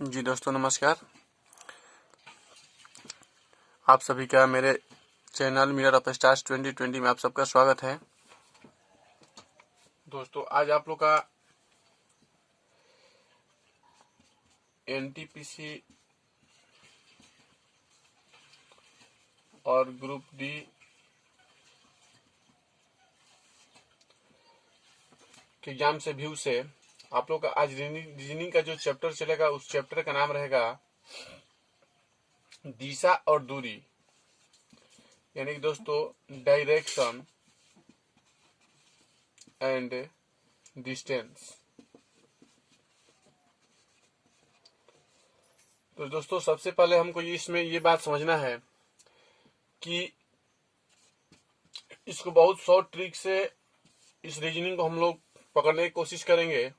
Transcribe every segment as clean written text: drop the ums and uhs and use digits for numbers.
जी दोस्तों नमस्कार। आप सभी का मेरे चैनल मिरर ऑफ स्टार्स 2020 में आप सबका स्वागत है। दोस्तों आज आप लोग का एनटीपीसी और ग्रुप डी के एग्जाम से व्यू से आप लोग का आज रीजनिंग का जो चैप्टर चलेगा उस चैप्टर का नाम रहेगा दिशा और दूरी, यानी कि दोस्तों डायरेक्शन एंड डिस्टेंस। तो दोस्तों सबसे पहले हमको इसमें ये बात समझना है कि इसको बहुत शॉर्ट ट्रिक से इस रीजनिंग को हम लोग पकड़ने की कोशिश करेंगे।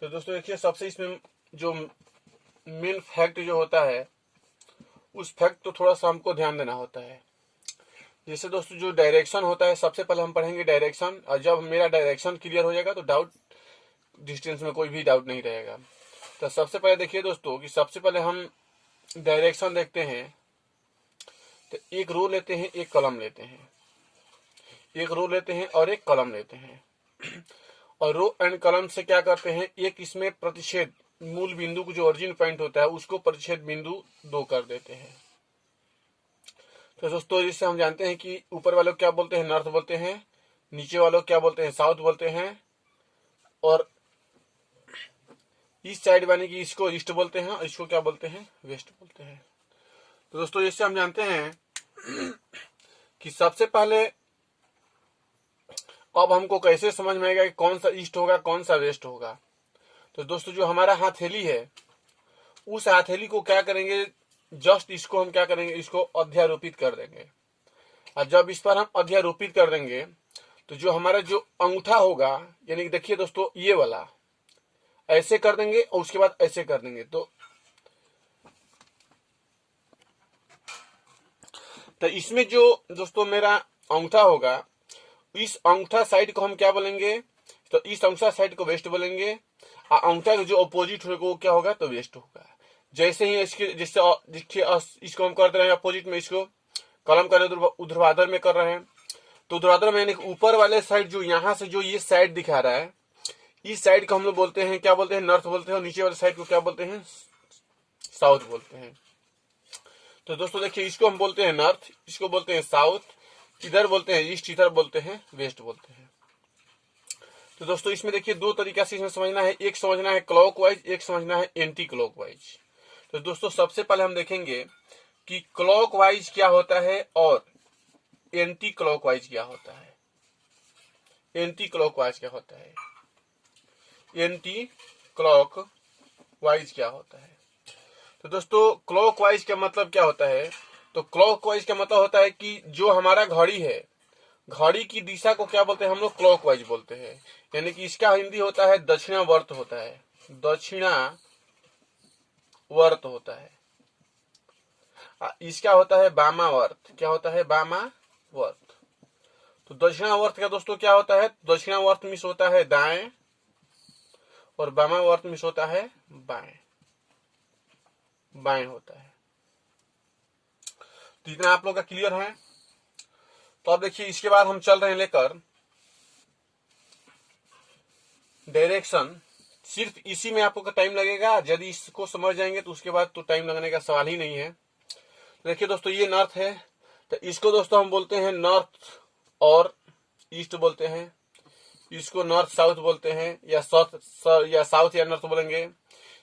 तो दोस्तों देखिए, सबसे इसमें जो मेन फैक्ट जो होता है उस फैक्ट तो थोड़ा सा हमको ध्यान देना होता है। जैसे दोस्तों जो डायरेक्शन होता है, सबसे पहले हम पढ़ेंगे डायरेक्शन, और जब मेरा डायरेक्शन क्लियर हो जाएगा तो डाउट डिस्टेंस में कोई भी डाउट नहीं रहेगा। तो सबसे पहले देखिए दोस्तों कि सबसे पहले हम डायरेक्शन देखते हैं। तो एक रो लेते हैं, एक कॉलम लेते हैं, एक रो लेते हैं और एक कॉलम लेते हैं, और रो एंड कॉलम से क्या करते हैं, एक इसमें प्रतिच्छेद मूल बिंदु को जो ओरिजिन पॉइंट होता है उसको प्रतिच्छेद बिंदु 2 कर देते हैं। तो दोस्तों इससे हम जानते हैं कि ऊपर वालों क्या बोलते हैं, नॉर्थ बोलते हैं, नीचे वालों क्या बोलते हैं, साउथ बोलते हैं, और इस साइड वाले की इसको ईस्ट बोलते हैं और इसको क्या बोलते हैं, वेस्ट बोलते हैं। तो दोस्तों इससे हम जानते हैं कि सबसे पहले अब हमको कैसे समझ में आएगा कि कौन सा ईस्ट होगा कौन सा वेस्ट होगा। तो दोस्तों जो हमारा हथेली है उस हथेली को क्या करेंगे, जस्ट इसको हम क्या करेंगे, इसको अध्यारोपित कर देंगे। और जब इस पर हम अध्यारोपित कर देंगे तो जो हमारा जो अंगूठा होगा, यानी कि देखिए दोस्तों ये वाला ऐसे कर देंगे और उसके बाद ऐसे कर देंगे। तो इसमें जो दोस्तों मेरा अंगूठा होगा, इस अंगूठा साइड को हम क्या बोलेंगे, तो इस अंगूठा साइड को वेस्ट बोलेंगे, और अंगूठा का जो अपोजिट होगा वो क्या होगा, तो वेस्ट होगा। जैसे ही इसके जिससे इसको हम कर रहे हैं अपोजिट में, इसको कलम कर रहे हैं ऊर्ध्वाधर में कर रहे हैं, तो ऊर्ध्वाधर में ऊपर वाले साइड जो यहाँ से जो ये साइड दिखा रहा है, इस साइड को हम लोग बोलते हैं क्या बोलते हैं, नॉर्थ बोलते हैं, और नीचे वाले साइड को क्या बोलते हैं, साउथ बोलते हैं। तो दोस्तों देखिए, इसको हम बोलते हैं नॉर्थ, इसको बोलते हैं साउथ, इधर बोलते हैं ईस्ट, इधर बोलते हैं वेस्ट बोलते हैं। तो दोस्तों इसमें देखिए दो तरीका से इसमें समझना है, एक समझना है क्लॉकवाइज, एक समझना है एंटी क्लॉकवाइज। तो दोस्तों सबसे पहले हम देखेंगे कि क्लॉकवाइज क्या होता है और एंटी क्लॉकवाइज क्या होता है। एंटी क्लॉकवाइज क्या होता है, एंटी क्लॉकवाइज क्या होता है। तो दोस्तों क्लॉकवाइज का मतलब क्या होता है, तो क्लॉकवाइज का मतलब होता है कि जो हमारा घड़ी है, घड़ी की दिशा को क्या बोलते हैं हम लोग, क्लॉकवाइज बोलते हैं। यानी कि इसका हिंदी होता है दक्षिणावर्त होता है, दक्षिणावर्त होता है। इसका होता है वामावर्त, क्या होता है, वामावर्त। तो दक्षिणावर्त का दोस्तों क्या होता है, दक्षिणावर्त मिस होता है दाएं और वामावर्त मिस होता है बाएं, बाएं होता है। तो इतना आप लोग का क्लियर है। तो अब देखिए इसके बाद हम चल रहे हैं लेकर डायरेक्शन। सिर्फ इसी में आपको टाइम लगेगा, यदि इसको समझ जाएंगे तो उसके बाद तो टाइम लगने का सवाल ही नहीं है। तो देखिए दोस्तों ये नॉर्थ है, तो इसको दोस्तों हम बोलते हैं नॉर्थ और ईस्ट बोलते हैं, इसको नॉर्थ साउथ बोलते हैं, या साउथ या नॉर्थ बोलेंगे।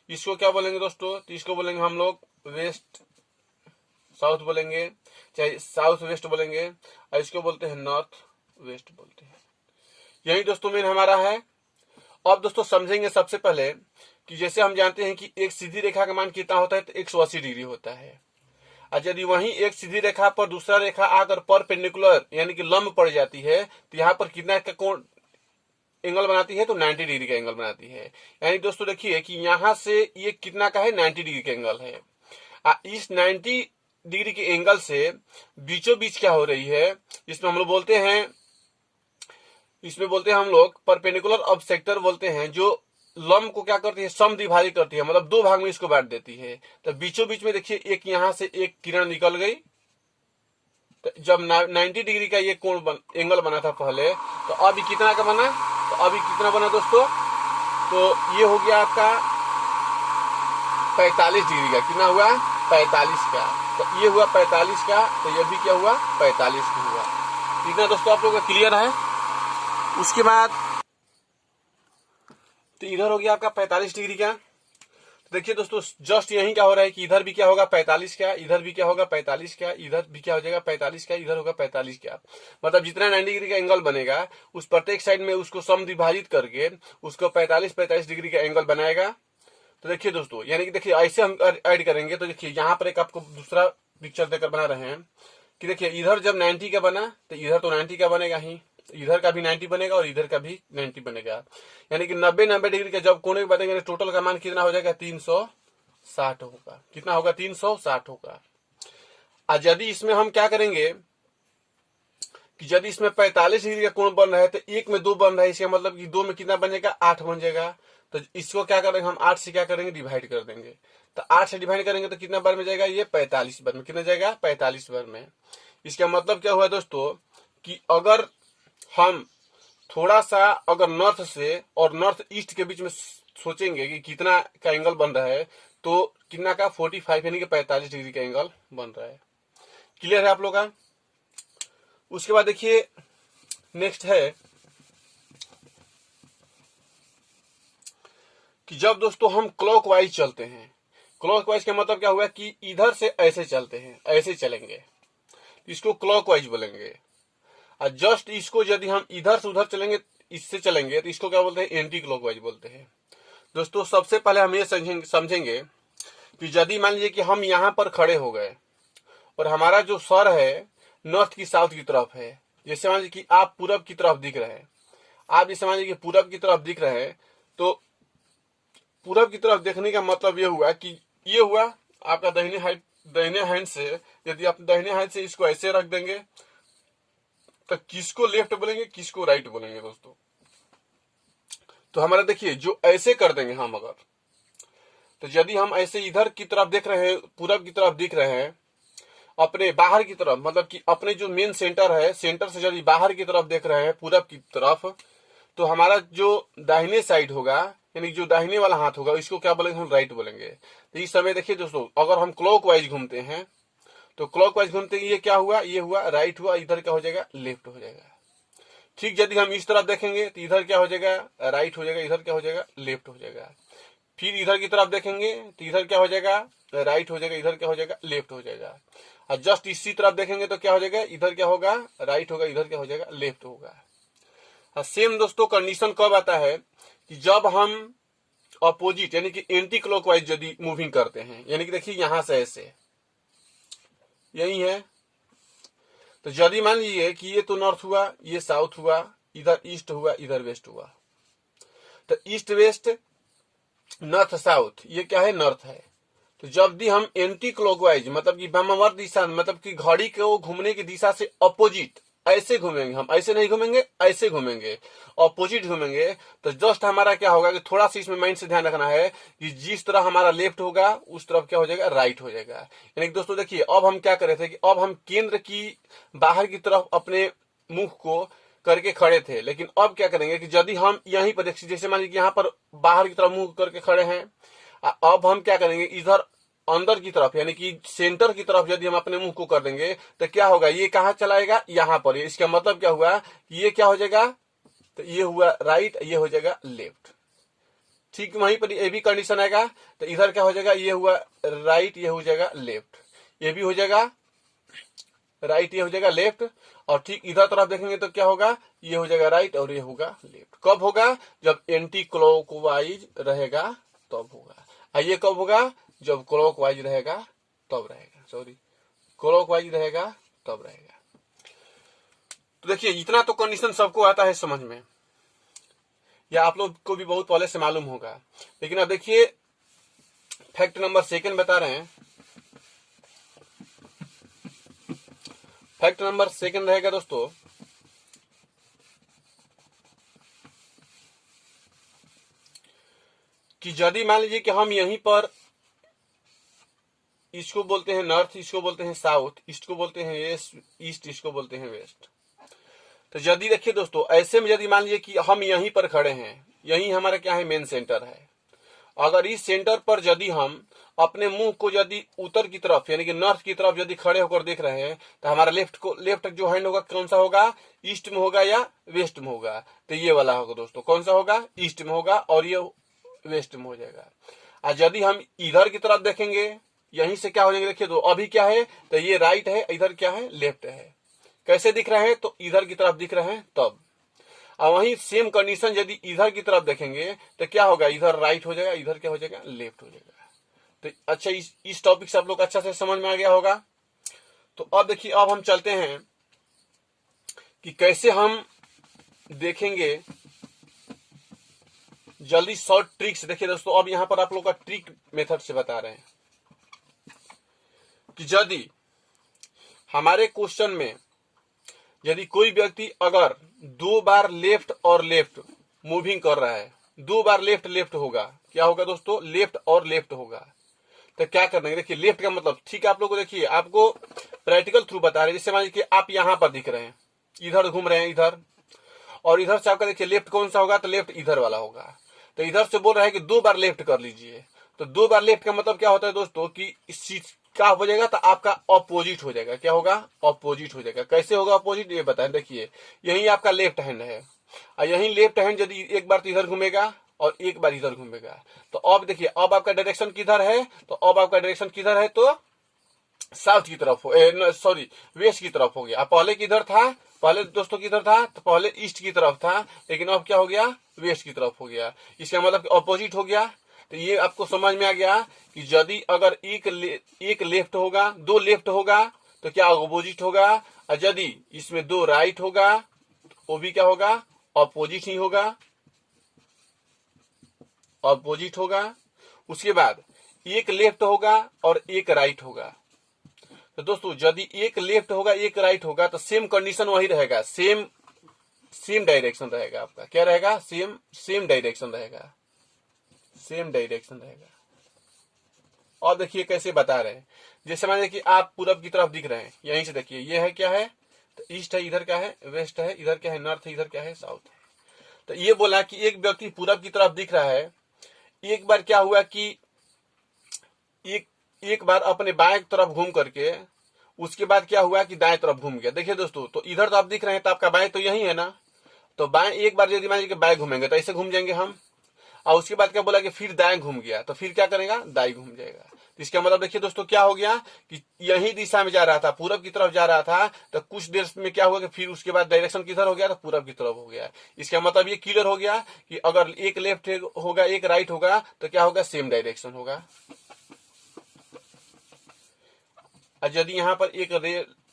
इसको क्या बोलेंगे दोस्तों, तो इसको बोलेंगे हम लोग वेस्ट साउथ बोलेंगे, चाहे साउथ वेस्ट बोलेंगे, और इसको बोलते हैं नॉर्थ वेस्ट बोलते हैं। यही दोस्तों मेन हमारा है। अब दोस्तों समझेंगे सबसे पहले कि जैसे हम जानते हैं कि एक सीधी रेखा का मान कितना होता है, तो 180 डिग्री होता है। और यदि वहीं एक सीधी रेखा पर दूसरा रेखा आकर परपेंडिकुलर यानी कि लंब पड़ जाती है, तो यहाँ पर कितना का कोण एंगल बनाती है, तो 90 डिग्री का एंगल बनाती है। यानी दोस्तों देखिए कि यहाँ से ये कितना का है, 90 डिग्री का एंगल है। इस 90 डिग्री के एंगल से बीचों बीच क्या हो रही है, इसमें हम लोग बोलते हैं, हम लोग परपेंडिकुलर ऑफ सेक्टर बोलते हैं। जो लंब को क्या करती है, समद्विभाजित करती है, मतलब दो भाग में इसको बांट देती है। तो बीचों बीच में देखिए एक यहां से एक किरण निकल गई। तो जब 90 डिग्री का ये एंगल बना था पहले, तो अभी कितना का बना, तो अभी कितना बना दोस्तों, तो ये हो गया आपका 45 डिग्री का। कितना हुआ, 45 का। तो ये हुआ 45 का, तो ये भी क्या हुआ, 45 का हुआ। कितना दोस्तों आप लोगों का क्लियर है। उसके बाद तो इधर हो गया आपका 45 डिग्री का। तो देखिए दोस्तों जस्ट यही क्या हो रहा है कि इधर भी क्या होगा 45 का, इधर भी क्या होगा 45 का, इधर भी क्या हो जाएगा 45 का, इधर होगा 45 का। मतलब जितना 90 डिग्री का एंगल बनेगा उस प्रत्येक साइड में उसको समद्विभाजित करके उसको 45 डिग्री का एंगल बनाएगा। तो देखिए दोस्तों, यानी कि देखिए ऐसे हम ऐड करेंगे तो देखिए यहाँ पर एक आपको दूसरा पिक्चर देकर बना रहे हैं कि देखिए इधर जब 90 का बना तो इधर तो 90 का बनेगा ही, इधर का भी 90 बनेगा और इधर का भी 90 बनेगा। यानी कि 90 डिग्री का जब कोने बनेंगे टोटल का मान कितना हो जाएगा, 360 होगा। कितना होगा, 360 होगा। और यदि इसमें हम क्या करेंगे कि यदि इसमें 45 डिग्री का कोण बन रहा है तो एक में दो बन रहा है, इसका मतलब कि दो में कितना बनेगा, 8 बन जाएगा। तो इसको क्या करेंगे हम, 8 से क्या करेंगे, डिवाइड कर देंगे। तो 8 से डिवाइड करेंगे तो कितना बार में जाएगा, ये 45 बार में। कितना जाएगा, 45 बार में। इसका मतलब क्या हुआ दोस्तों कि अगर हम थोड़ा सा अगर नॉर्थ से और नॉर्थ ईस्ट के बीच में सोचेंगे कि कितना का एंगल बन रहा है, तो कितना का 45 यानी कि 45 डिग्री का एंगल बन रहा है। क्लियर है आप लोग का। उसके बाद देखिए नेक्स्ट है कि जब दोस्तों हम क्लॉकवाइज चलते हैं, क्लॉकवाइज का मतलब क्या हुआ कि इधर से ऐसे चलते हैं, ऐसे चलेंगे, इसको क्लॉकवाइज बोलेंगे। और जस्ट इसको यदि हम इधर से उधर चलेंगे, इससे चलेंगे, तो इसको क्या बोलते हैं, एंटी क्लॉकवाइज बोलते हैं। दोस्तों सबसे पहले हम ये समझेंगे कि यदि मान लीजिए कि हम यहां पर खड़े हो गए और हमारा जो सर है नॉर्थ की साउथ की तरफ है, जैसे मान लीजिए कि आप पूरब की तरफ दिख रहे हैं, आप जैसे मान लीजिए कि पूरब की तरफ दिख रहे हैं, तो पूरब की तरफ देखने का मतलब ये हुआ कि ये हुआ आपका दाहिने हैंड से, यदि आप दाहिने हैंड से इसको ऐसे रख देंगे तो किसको लेफ्ट बोलेंगे, किसको राइट बोलेंगे दोस्तों। तो हमारा देखिए जो ऐसे कर देंगे हम अगर, तो यदि हम ऐसे इधर की तरफ देख रहे हैं, पूरब की तरफ दिख रहे हैं, अपने बाहर की तरफ, मतलब कि अपने जो मेन सेंटर है, सेंटर से यदि बाहर की तरफ देख रहे हैं पूरब की तरफ, तो हमारा जो दाहिने साइड होगा, यानी जो दाहिने वाला हाथ होगा, इसको क्या बोलेंगे, हम राइट बोलेंगे। तो इस समय देखिए दोस्तों अगर हम क्लॉकवाइज घूमते हैं, तो क्लॉकवाइज घूमते हैं, ये क्या हुआ, ये हुआ राइट हुआ, इधर क्या हो जाएगा, लेफ्ट हो जाएगा। ठीक, यदि हम इस तरफ देखेंगे तो इधर क्या हो जाएगा, राइट हो जाएगा, इधर क्या हो जाएगा, लेफ्ट हो जाएगा। फिर इधर की तरफ देखेंगे तो इधर क्या हो जाएगा, राइट हो जाएगा, इधर क्या हो जाएगा, लेफ्ट हो जाएगा। और जस्ट इसी तरफ देखेंगे तो क्या हो जाएगा, इधर क्या होगा, राइट होगा, इधर क्या हो जाएगा, लेफ्ट होगा। सेम दोस्तों कंडीशन कब आता है कि जब हम अपोजिट यानी कि एंटी क्लॉकवाइज यदि मूविंग करते हैं, यानी कि देखिए यहां से ऐसे, यही है। तो यदि मान लीजिए कि ये तो नॉर्थ हुआ, ये साउथ हुआ, इधर ईस्ट हुआ, इधर वेस्ट हुआ, तो ईस्ट वेस्ट नॉर्थ साउथ ये क्या है, नॉर्थ है। तो जब भी हम एंटी क्लॉकवाइज मतलब कि वामावर्त दिशा, मतलब कि घड़ी को घूमने की दिशा से अपोजिट ऐसे घूमेंगे, हम ऐसे नहीं घूमेंगे, ऐसे घूमेंगे, अपोजिट घूमेंगे, तो जस्ट हमारा क्या होगा कि थोड़ा सा इसमें माइंड से ध्यान रखना है कि जिस तरह हमारा लेफ्ट होगा उस तरफ क्या हो जाएगा, राइट हो जाएगा। यानी कि दोस्तों देखिए अब हम क्या कर रहे थे कि अब हम केंद्र की बाहर की तरफ अपने मुख को करके खड़े थे, लेकिन अब क्या करेंगे कि यदि हम यहीं पर जैसे मान लीजिए यहाँ पर बाहर की तरफ मुंह करके खड़े हैं, अब हम क्या करेंगे इधर अंदर की तरफ यानी कि सेंटर की तरफ यदि हम अपने मुंह को कर देंगे तो क्या होगा, ये कहां चलाएगा, यहां पर। इसका मतलब क्या हुआ कि ये क्या हो जाएगा, तो ये हुआ राइट, ये हो जाएगा लेफ्ट। ठीक वहीं पर ये भी कंडीशन आएगा, तो इधर क्या हो जाएगा, ये हुआ राइट, ये हो जाएगा लेफ्ट, ये भी हो जाएगा राइट, ये हो जाएगा लेफ्ट। और ठीक इधर तरफ देखेंगे तो क्या होगा, ये हो जाएगा राइट और ये होगा लेफ्ट। कब होगा, जब एंटी क्लॉकवाइज रहेगा तब होगा। और ये कब होगा, जब क्लॉकवाइज रहेगा तब रहेगा, सॉरी क्लॉकवाइज रहेगा तब रहेगा। तो देखिए इतना तो कंडीशन सबको आता है समझ में, या आप लोग को भी बहुत पहले से मालूम होगा। लेकिन अब देखिए फैक्ट नंबर सेकंड बता रहे हैं। फैक्ट नंबर सेकंड रहेगा दोस्तों कि यदि मान लीजिए कि हम यहीं पर, इसको बोलते हैं नॉर्थ, इसको बोलते हैं साउथ, ईस्ट को बोलते हैं ईस्ट, इसको बोलते हैं वेस्ट। तो यदि देखिए दोस्तों, ऐसे में यदि मान लीजिए कि हम यहीं पर खड़े हैं, यही हमारा क्या है, मेन सेंटर है। अगर इस सेंटर पर यदि हम अपने मुंह को यदि उत्तर की तरफ यानी कि नॉर्थ की तरफ यदि खड़े होकर देख रहे हैं, तो हमारा लेफ्ट जो हैंड होगा कौन सा होगा, ईस्ट में होगा या वेस्ट में होगा, तो ये वाला होगा दोस्तों, कौन सा होगा, ईस्ट में होगा, और ये वेस्ट में हो जाएगा। और यदि हम इधर की तरफ देखेंगे, यहीं से क्या हो जाएंगे, देखिए तो अभी क्या है, तो ये राइट है, इधर क्या है, लेफ्ट है। कैसे दिख रहे हैं, तो इधर की तरफ दिख रहे हैं तब। और वहीं सेम कंडीशन यदि इधर की तरफ देखेंगे तो क्या होगा, इधर राइट हो जाएगा, इधर क्या हो जाएगा, लेफ्ट हो जाएगा। तो अच्छा, इस टॉपिक से आप लोग अच्छा से समझ में आ गया होगा। तो अब देखिए, अब हम चलते हैं कि कैसे हम देखेंगे जल्दी शॉर्ट ट्रिक्स। देखिए दोस्तों, अब यहां पर आप लोग का ट्रिक मेथड से बता रहे हैं कि यदि हमारे क्वेश्चन में यदि कोई व्यक्ति अगर 2 बार लेफ्ट और लेफ्ट मूविंग कर रहा है, 2 बार लेफ्ट लेफ्ट होगा, क्या होगा दोस्तों, लेफ्ट और लेफ्ट होगा, तो क्या करना है, देखिए लेफ्ट का मतलब, ठीक है, आप लोग को देखिए, आपको प्रैक्टिकल थ्रू बता रहे हैं। जैसे मान लीजिए आप यहां पर दिख रहे हैं, इधर घूम रहे हैं इधर, और इधर से आपका देखिए लेफ्ट कौन सा होगा, तो लेफ्ट इधर वाला होगा। तो इधर से बोल रहा है कि 2 बार लेफ्ट कर लीजिए, तो 2 बार लेफ्ट का मतलब क्या होता है दोस्तों, कि इस चीज क्या हो जाएगा, तो आपका ऑपोजिट हो जाएगा। क्या होगा, ऑपोजिट हो जाएगा। कैसे होगा ऑपोजिट, ये बताएं। देखिए यही आपका लेफ्ट हैंड है, और यही लेफ्ट हैंड यदि एक बार तो इधर घूमेगा और एक बार इधर घूमेगा, तो अब देखिए, अब आपका डायरेक्शन किधर है, तो अब आपका डायरेक्शन किधर है, तो साउथ की तरफ हो, सॉरी वेस्ट की तरफ हो गया। पहले किधर था, पहले दोस्तों किधर था, तो पहले ईस्ट की तरफ था, लेकिन अब क्या हो गया, वेस्ट की तरफ हो गया। इसका मतलब ऑपोजिट हो गया। तो ये आपको समझ में आ गया कि यदि अगर एक लेफ्ट होगा, 2 लेफ्ट होगा, तो क्या ऑपोजिट होगा, और यदि इसमें 2 राइट होगा, वो भी क्या होगा, ऑपोजिट ही होगा, ऑपोजिट होगा। उसके बाद एक लेफ्ट होगा और एक राइट होगा। तो दोस्तों यदि एक लेफ्ट होगा एक राइट होगा, तो सेम कंडीशन वही रहेगा, सेम डायरेक्शन रहेगा आपका। क्या रहेगा, सेम डायरेक्शन रहेगा, सेम डायरेक्शन रहेगा। और देखिए कैसे बता रहे हैं, जैसे मान लीजिए कि आप पूरब की तरफ दिख रहे हैं, यहीं से देखिए, ये है क्या है, तो ईस्ट है, इधर क्या है, वेस्ट है, इधर क्या है, नॉर्थ है, इधर क्या है, साउथ है। तो ये बोला कि एक व्यक्ति पूरब की तरफ दिख रहा है, एक बार क्या हुआ कि एक बार अपने बाएं तरफ घूम करके, उसके बाद क्या हुआ कि दाएं तरफ घूम गया। देखिए दोस्तों, तो इधर तो आप दिख रहे हैं, तो आपका बाएं तो यही है ना, तो बाएं एक बार यदि मान लीजिए बाएं घूमेंगे तो ऐसे घूम जाएंगे हम, और उसके बाद क्या बोला कि फिर दाएं घूम गया, तो फिर क्या करेगा, दाएं घूम जाएगा। तो इसका मतलब देखिए दोस्तों, क्या हो गया कि यही दिशा में जा रहा था, पूरब की तरफ जा रहा था, तो कुछ देर में क्या हुआ कि फिर उसके बाद डायरेक्शन किधर हो गया, तो पूरब की तरफ हो गया। इसका मतलब ये क्लियर हो गया कि अगर एक लेफ्ट होगा एक राइट होगा, तो क्या होगा, सेम डायरेक्शन होगा। और यदि यहाँ पर एक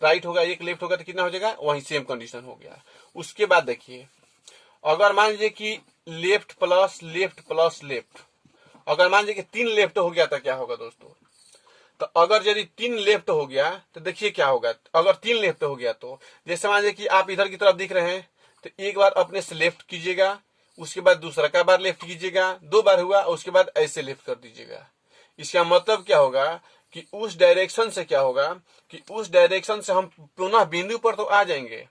राइट होगा एक लेफ्ट होगा, तो कितना हो जाएगा, वही सेम कंडीशन हो गया। उसके बाद देखिए, अगर मान लीजिए कि left plus left plus left, अगर मान लीजिए कि 3 लेफ्ट हो गया, तो क्या होगा दोस्तों, तो अगर यदि 3 लेफ्ट हो गया, तो देखिए क्या होगा, अगर 3 लेफ्ट हो गया, तो जैसे मान लीजिए कि आप इधर की तरफ दिख रहे हैं, तो एक बार अपने से लेफ्ट कीजिएगा, उसके बाद दूसरा का बार लेफ्ट कीजिएगा, 2 बार हुआ, उसके बाद ऐसे लेफ्ट कर दीजिएगा। इसका मतलब क्या होगा कि उस डायरेक्शन से क्या होगा कि उस डायरेक्शन से हम पुनः बिंदु पर तो आ जाएंगे,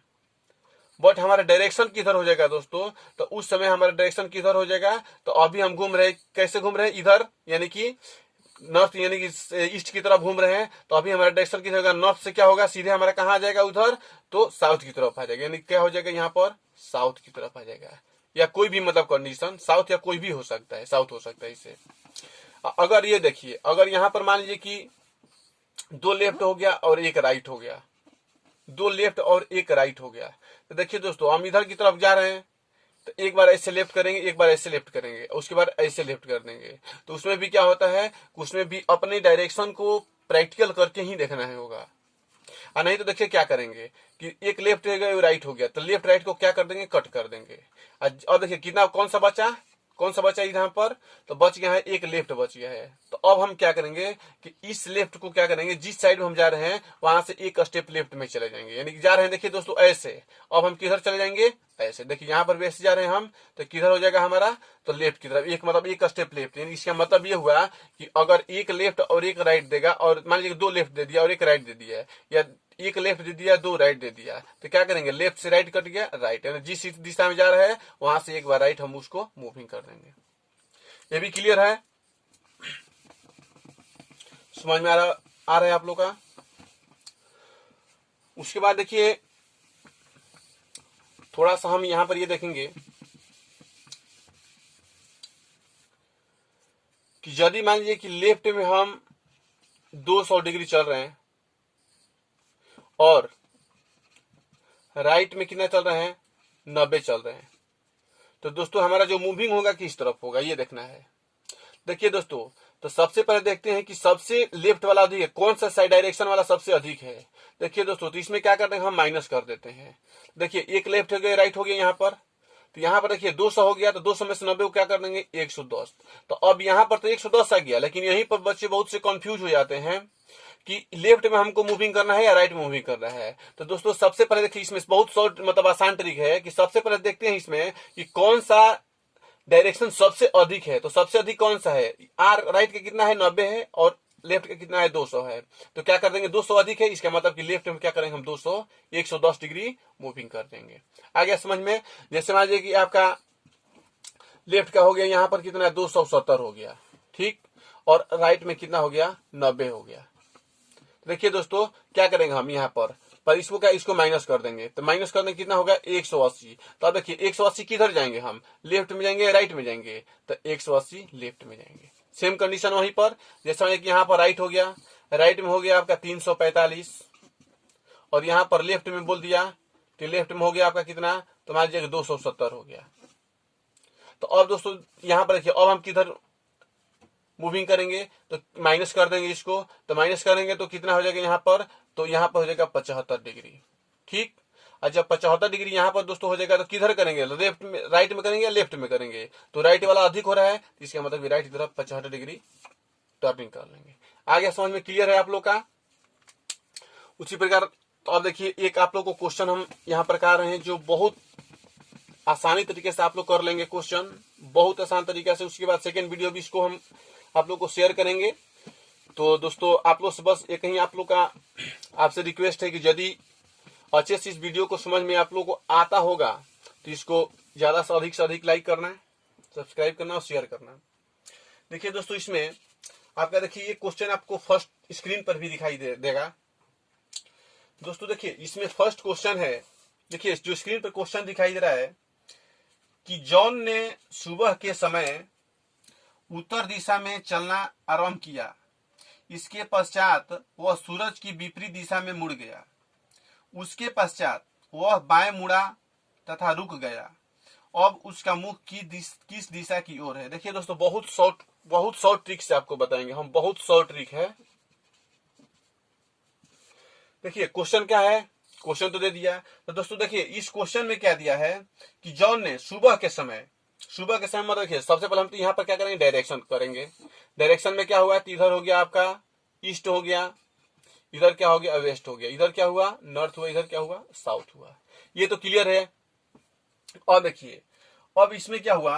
बट हमारा डायरेक्शन किधर हो जाएगा दोस्तों, तो उस समय हमारा डायरेक्शन किधर हो जाएगा, तो अभी हम घूम रहे, कैसे घूम रहे हैं, इधर यानी कि नॉर्थ यानी कि ईस्ट की तरफ घूम रहे हैं, तो अभी हमारा डायरेक्शन किधर होगा, नॉर्थ से क्या होगा, सीधे हमारा कहाँ आ जाएगा, उधर, तो साउथ की तरफ आ जाएगा। यानी क्या हो जाएगा, यहाँ पर साउथ की तरफ आ जाएगा, या कोई भी मतलब कंडीशन साउथ या कोई भी हो सकता है, साउथ हो सकता है इसे। अगर ये देखिए, अगर यहाँ पर मान लीजिए कि 2 लेफ्ट हो गया और एक राइट हो गया, 2 लेफ्ट और एक राइट हो गया, तो देखिए दोस्तों, हम इधर की तरफ जा रहे हैं, तो एक बार ऐसे लेफ्ट करेंगे, एक बार ऐसे लेफ्ट करेंगे, उसके बाद ऐसे लेफ्ट कर देंगे। तो उसमें भी क्या होता है, उसमें भी अपने डायरेक्शन को प्रैक्टिकल करके ही देखना है होगा। और नहीं तो देखिए क्या करेंगे कि एक लेफ्ट हो गया राइट हो गया, तो लेफ्ट राइट को क्या कर देंगे, कट कर देंगे। और देखिए कितना कौन सा बचा, कौन सा बचा यहाँ पर, तो बच गया है एक लेफ्ट बच गया है। तो अब हम क्या करेंगे कि इस लेफ्ट को क्या करेंगे, जिस साइड में हम जा रहे हैं वहां से एक स्टेप लेफ्ट में चले जाएंगे, यानी कि जा रहे हैं देखिए दोस्तों ऐसे। अब हम किधर चले जाएंगे, ऐसे। देखिए यहाँ पर भी ऐसे जा रहे हैं हम, तो किधर हो जाएगा हमारा, तो लेफ्ट की तरफ, एक मतलब एक स्टेप लेफ्ट। यानी इसका मतलब ये हुआ कि अगर एक लेफ्ट और एक राइट देगा, और मान लीजिए दो लेफ्ट दे दिया और एक राइट दे दिया, या एक लेफ्ट दे दिया दो राइट दे दिया, तो क्या करेंगे, लेफ्ट से राइट कट गया, राइट, यानी जिस दिशा में जा रहा है वहां से एक बार राइट हम उसको मूविंग कर देंगे। ये भी क्लियर है, समझ में आ रहा है आप लोग का। उसके बाद देखिए थोड़ा सा हम यहां पर ये देखेंगे कि यदि मान लीजिए कि लेफ्ट में हम 200 डिग्री चल रहे हैं और राइट में कितना चल रहे हैं, 90 चल रहे हैं, तो दोस्तों हमारा जो मूविंग होगा किस तरफ होगा ये देखना है। देखिए दोस्तों, तो सबसे पहले देखते हैं कि सबसे लेफ्ट वाला अधिक है, कौन सा साइड डायरेक्शन वाला सबसे अधिक है। देखिए दोस्तों, तो इसमें क्या करते हैं, हम माइनस कर देते हैं। देखिए एक लेफ्ट हो गया, राइट हो गया यहाँ पर, तो यहाँ पर देखिए 200 हो गया, तो 200 में से 90 को क्या कर देंगे, 110। तो अब यहाँ पर तो 110 आ गया, लेकिन यहीं पर बच्चे बहुत से कंफ्यूज हो जाते हैं कि लेफ्ट में हमको मूविंग करना है या राइट में मूविंग करना है। तो दोस्तों सबसे पहले देखिए, इसमें बहुत शॉर्ट मतलब आसान ट्रिक है कि सबसे पहले देखते हैं इसमें कि कौन सा डायरेक्शन सबसे अधिक है। तो सबसे अधिक कौन सा है, आर राइट का कितना है, 90 है, और लेफ्ट का कितना है, 200 है। तो क्या कर देंगे, 200 अधिक है, इसका मतलब कि लेफ्ट में क्या करेंगे हम 200 110 डिग्री मूविंग कर देंगे। आ गया समझ में। जैसे मान लीजिए कि आपका लेफ्ट का हो गया यहाँ पर कितना है, 270 हो गया, ठीक, और राइट में कितना हो गया, 90 हो गया। देखिए दोस्तों क्या करेंगे हम यहाँ पर इसको क्या, इसको माइनस कर देंगे, तो माइनस करने कितना होगा, 180। तो अब देखिए 180 किधर जाएंगे हम, लेफ्ट में जाएंगे राइट में जाएंगे, तो 180 लेफ्ट में जाएंगे। सेम कंडीशन वहीं पर, जैसे कि यहाँ पर राइट हो गया, राइट में हो गया आपका 345, और यहाँ पर लेफ्ट में बोल दिया, तो लेफ्ट में हो गया आपका कितना, तो मान लीजिए 270 हो गया। तो अब दोस्तों यहाँ पर देखिए, अब हम किधर मूविंग करेंगे, तो माइनस कर देंगे इसको, तो माइनस करेंगे तो कितना हो जाएगा यहाँ पर, तो यहाँ पर हो जाएगा 75 डिग्री, ठीक। और जब 75 डिग्री यहाँ पर दोस्तों हो जाएगा, तो किधर करेंगे, लेफ्ट में, राइट में करेंगे या लेफ्ट में करेंगे, तो राइट वाला अधिक हो रहा है, तो इसका मतलब राइट की तरफ 75 डिग्री टर्निंग कर लेंगे। आगे समझ में क्लियर है आप लोग का। उसी प्रकार तो अब देखिए एक आप लोग को क्वेश्चन हम यहाँ पर कर रहे हैं, जो बहुत आसानी तरीके से आप लोग कर लेंगे क्वेश्चन, बहुत आसान तरीके से। उसके बाद सेकेंड वीडियो भी इसको हम आप लोग को शेयर करेंगे। तो दोस्तों आप लोग से बस एक ही आप लोग का आपसे रिक्वेस्ट है कि यदि अच्छे से इस वीडियो को समझ में आप लोग को आता होगा, तो इसको ज्यादा से अधिक लाइक करना है, सब्सक्राइब करना और शेयर करना। देखिए दोस्तों, इसमें आपका देखिए ये क्वेश्चन आपको फर्स्ट स्क्रीन पर भी दिखाई देगा। दोस्तों देखिए इसमें फर्स्ट क्वेश्चन है, देखिए जो स्क्रीन पर क्वेश्चन दिखाई दे रहा है कि जॉन ने सुबह के समय उत्तर दिशा में चलना आरंभ किया, इसके पश्चात वह सूरज की विपरीत दिशा में मुड़ गया, उसके पश्चात वह बाएं मुड़ा तथा रुक गया, अब उसका मुख किस दिशा की ओर है। देखिए दोस्तों बहुत शॉर्ट ट्रिक से आपको बताएंगे हम, बहुत शॉर्ट ट्रिक है। देखिए क्वेश्चन क्या है, क्वेश्चन तो दे दिया। तो दोस्तों देखिए इस क्वेश्चन में क्या दिया है कि जॉन ने सुबह के समय मतलब देखिए सबसे पहले हम तो यहाँ पर क्या करेंगे, डायरेक्शन करेंगे। डायरेक्शन में क्या हुआ, इधर हो गया आपका ईस्ट हो गया, इधर क्या हो गया, वेस्ट हो गया, इधर क्या हुआ, नॉर्थ हुआ, इधर क्या हुआ, साउथ हुआ। ये तो क्लियर है। और देखिए अब इसमें क्या हुआ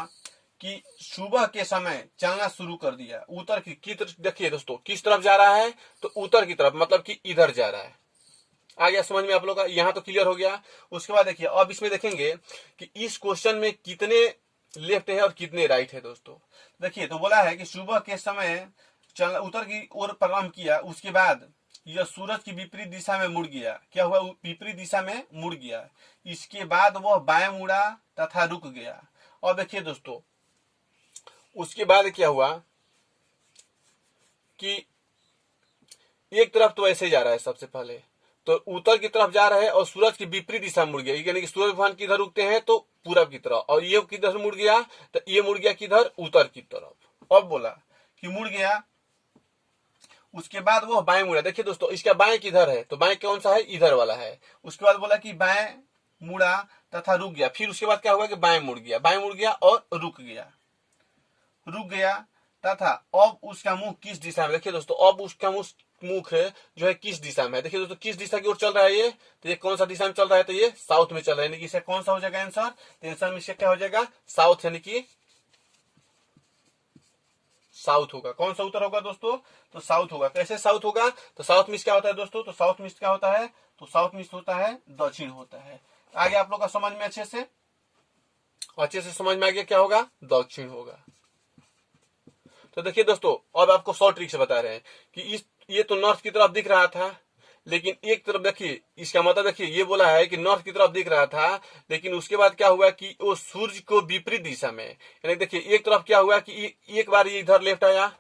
कि सुबह के समय चलना शुरू कर दिया, उत्तर की तरफ। देखिए दोस्तों किस तरफ जा रहा है, तो उत्तर की तरफ, मतलब कि इधर जा रहा है। आ गया समझ में आप लोग का, यहाँ तो क्लियर हो गया। उसके बाद देखिए अब इसमें देखेंगे कि इस क्वेश्चन में कितने लेफ्ट है और कितने राइट है। दोस्तों देखिए तो बोला है कि सुबह के समय उत्तर की ओर प्रारंभ किया, उसके बाद यह सूरज की विपरीत दिशा में मुड़ गया। क्या हुआ, विपरीत दिशा में मुड़ गया, इसके बाद वह बाएं मुड़ा तथा रुक गया। और देखिए दोस्तों उसके बाद क्या हुआ कि एक तरफ तो ऐसे जा रहा है, सबसे पहले तो उत्तर की तरफ जा रहा है और सूरज की विपरीत दिशा मुड़ गया, यानी कि सूरज भगवान किधर रुकते हैं, तो पूरब की तरफ, और ये किधर मुड़ गया, तो ये मुड़ गया किधर, उत्तर की तरफ। अब बोला कि मुड़ गया, उसके बाद वो बाएं मुड़ा। देखिए दोस्तों इसका बाएं किधर है, तो बाएं कौन सा है, इधर वाला है। उसके बाद बोला कि बाएं मुड़ा तथा रुक गया, फिर उसके बाद क्या हुआ कि बाएं मुड़ गया और रुक गया। रुक गया तथा अब उसका मुंह किस दिशा में, देखिए दोस्तों अब उसका मुख है जो है किस दिशा में है। देखिए दोस्तों किस दिशा की ओर चल रहा है ये, तो ये कौन सा दिशा में चल रहा है, तो ये साउथ में चल रहा है, यानी कि इसका कौन सा हो जाएगा आंसर, तो आंसर में इसका क्या हो जाएगा साउथ, यानी कि साउथ होगा। कौन सा उत्तर होगा दोस्तों, तो साउथ होगा। कैसे साउथ होगा, तो साउथ में क्या होता है दोस्तों, तो साउथ में क्या होता है, तो साउथ में होता है दक्षिण होता है। आगे आप लोग का समझ में अच्छे से समझ में आ गया क्या होगा, दक्षिण होगा। तो देखिए दोस्तों अब आपको शॉर्ट ट्रिक से बता रहे हैं कि ये तो नॉर्थ की तरफ दिख रहा था, लेकिन एक तरफ देखिए, इसका मतलब देखिए ये बोला है कि नॉर्थ की तरफ दिख रहा था, लेकिन उसके बाद क्या हुआ कि वो सूर्य को विपरीत दिशा में, यानी देखिए एक तरफ क्या हुआ कि एक बार ये इधर लेफ्ट आया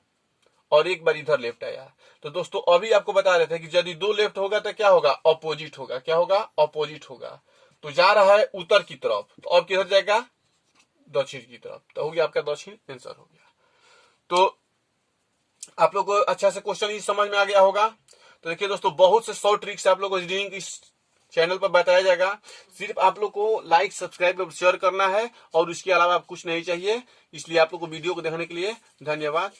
और एक बार इधर लेफ्ट आया। तो दोस्तों अभी आपको बता रहे थे कि यदि दो लेफ्ट होगा तो क्या होगा, अपोजिट होगा। क्या होगा, अपोजिट होगा। तो जा रहा है उत्तर की तरफ, तो अब किधर जाएगा, दक्षिण की तरफ। तो हो गया आपका दक्षिण, आंसर हो गया। तो आप लोग को अच्छा से क्वेश्चन समझ में आ गया होगा। तो देखिए दोस्तों बहुत से शॉर्ट ट्रिक्स आप लोग को रीडिंग इस चैनल पर बताया जाएगा। सिर्फ आप लोग को लाइक सब्सक्राइब और शेयर करना है और उसके अलावा आप कुछ नहीं चाहिए। इसलिए आप लोग को वीडियो को देखने के लिए धन्यवाद।